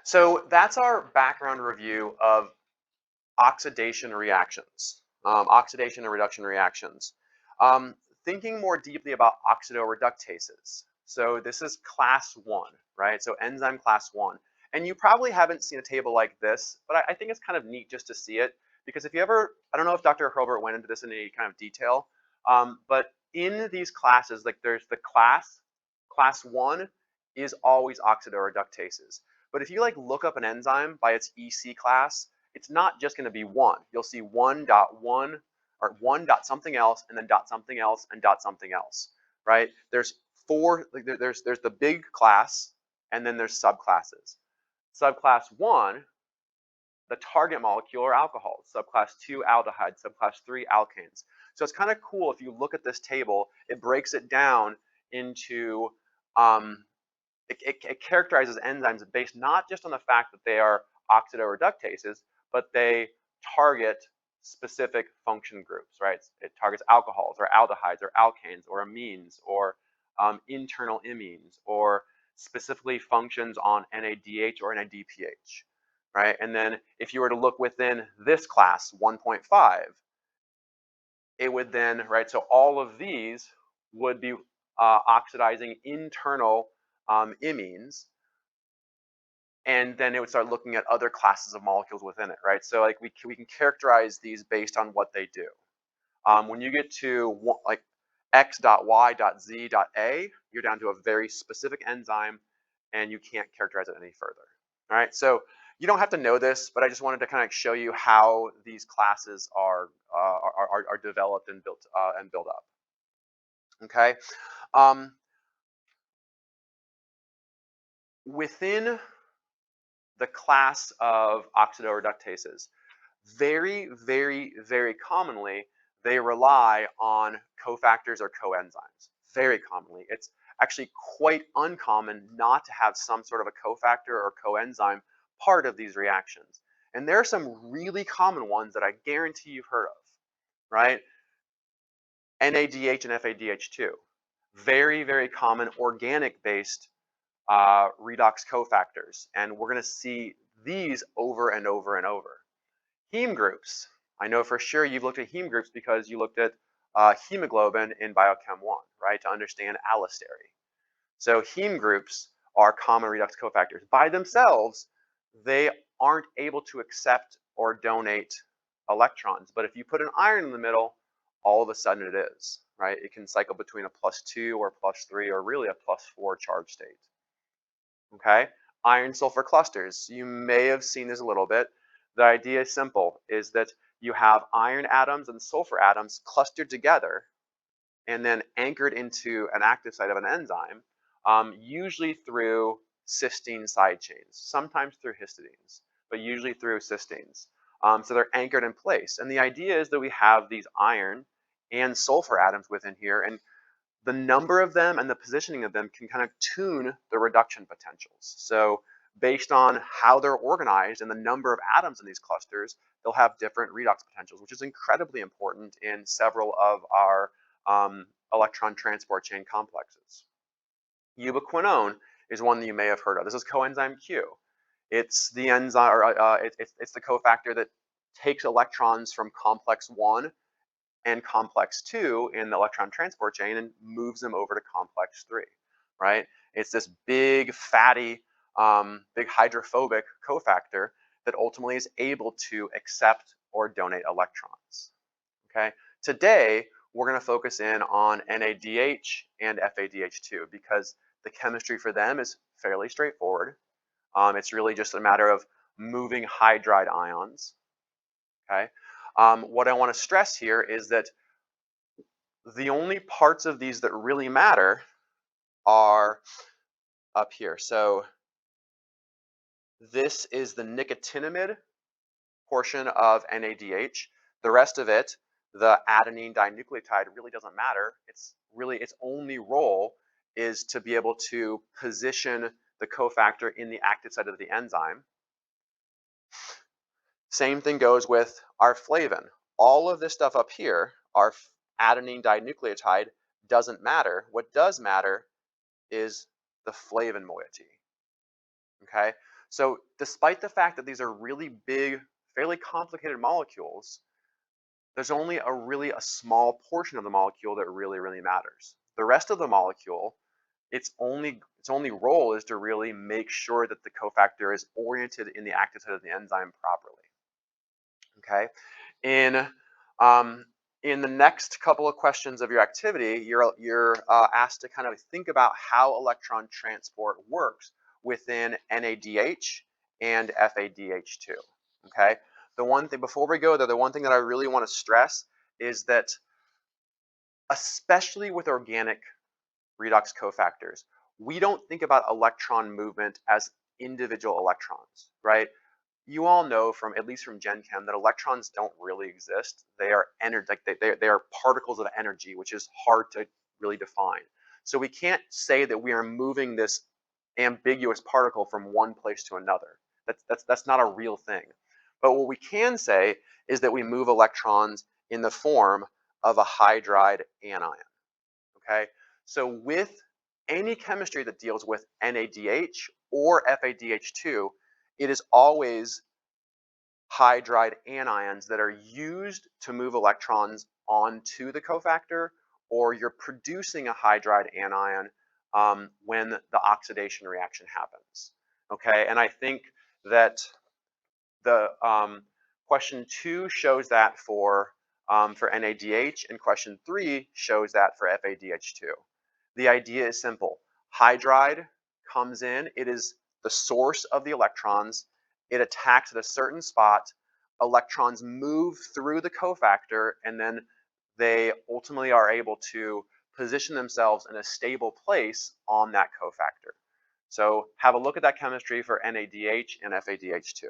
So that's our background review of oxidation reactions, oxidation and reduction reactions. Um, Thinking more deeply about oxidoreductases. So this is class 1, right? So enzyme class 1. And you probably haven't seen a table like this, but I think it's kind of neat just to see it because if you ever, I don't know if Dr. Hurlbert went into this in any kind of detail, but in these classes, like there's the class 1 is always oxidoreductases. But if you like look up an enzyme by its EC class, it's not just going to be 1. You'll see 1.1 or 1 dot something else and then dot something else and dot something else, right? There's four, like there's the big class and then there's subclasses. Subclass 1, the target molecule are alcohols. Subclass 2, aldehydes. Subclass 3, alkanes. So it's kind of cool if you look at this table, it breaks it down into it characterizes enzymes based not just on the fact that they are oxidoreductases, but they target specific function groups, right? It targets alcohols or aldehydes or alkanes or amines or internal imines or specifically functions on NADH or NADPH, right? And then if you were to look within this class, 1.5, it would then, right, so all of these would be oxidizing internal imines, and then it would start looking at other classes of molecules within it, right? So like we can characterize these based on what they do. When you get to like X.Y.Z.A, you're down to a very specific enzyme, and you can't characterize it any further. All right, so you don't have to know this, but I just wanted to kind of show you how these classes are developed and built up. Okay, within the class of oxidoreductases, very, very, very commonly, they rely on cofactors or coenzymes. Very commonly. It's actually quite uncommon not to have some sort of a cofactor or coenzyme part of these reactions. And there are some really common ones that I guarantee you've heard of, right? NADH and FADH2. Very, very common organic-based redox cofactors. And we're going to see these over and over and over. Heme groups. I know for sure you've looked at heme groups because you looked at hemoglobin in Biochem 1, right, to understand allostery. So heme groups are common redox cofactors. By themselves, they aren't able to accept or donate electrons. But if you put an iron in the middle, all of a sudden it is, right? It can cycle between a +2 or +3 or really a +4 charge state. Okay? Iron sulfur clusters. You may have seen this a little bit. The idea is simple, is that you have iron atoms and sulfur atoms clustered together and then anchored into an active site of an enzyme, usually through cysteine side chains, sometimes through histidines, but usually through cysteines. So they're anchored in place. And the idea is that we have these iron and sulfur atoms within here, and the number of them and the positioning of them can kind of tune the reduction potentials. So based on how they're organized and the number of atoms in these clusters, they'll have different redox potentials, which is incredibly important in several of our electron transport chain complexes. Ubiquinone is one that you may have heard of. This is coenzyme Q. It's the enzyme, or it's the cofactor that takes electrons from complex 1 and complex 2 in the electron transport chain and moves them over to complex 3, right? It's this big, fatty, big hydrophobic cofactor that ultimately is able to accept or donate electrons, okay? Today, we're going to focus in on NADH and FADH2 because the chemistry for them is fairly straightforward. It's really just a matter of moving hydride ions, okay? What I want to stress here is that the only parts of these that really matter are up here. So this is the nicotinamide portion of NADH. The rest of it, the adenine dinucleotide, really doesn't matter. It's really its only role is to be able to position the cofactor in the active site of the enzyme. Same thing goes with our flavin. All of this stuff up here, our adenine dinucleotide, doesn't matter. What does matter is the flavin moiety. Okay? So despite the fact that these are really big, fairly complicated molecules, there's only a small portion of the molecule that really matters. The rest of the molecule, its only role is to really make sure that the cofactor is oriented in the active site of the enzyme properly. Okay, in um, in the next couple of questions of your activity, you're asked to kind of think about how electron transport works within NADH and FADH2. Okay, the one thing before we go there, the one thing that I really want to stress is that, especially with organic redox cofactors, we don't think about electron movement as individual electrons, right? You all know from, at least from Gen Chem, that electrons don't really exist. They are energy, like they are particles of energy, which is hard to really define. So we can't say that we are moving this ambiguous particle from one place to another. That's not a real thing. But what we can say is that we move electrons in the form of a hydride anion. Okay, so with any chemistry that deals with NADH or FADH2, it is always hydride anions that are used to move electrons onto the cofactor, or you're producing a hydride anion when the oxidation reaction happens. Okay, and I think that the question 2 shows that for NADH, and question 3 shows that for FADH2. The idea is simple. Hydride comes in, it is the source of the electrons, it attacks at a certain spot, electrons move through the cofactor, and then they ultimately are able to position themselves in a stable place on that cofactor. So have a look at that chemistry for NADH and FADH2.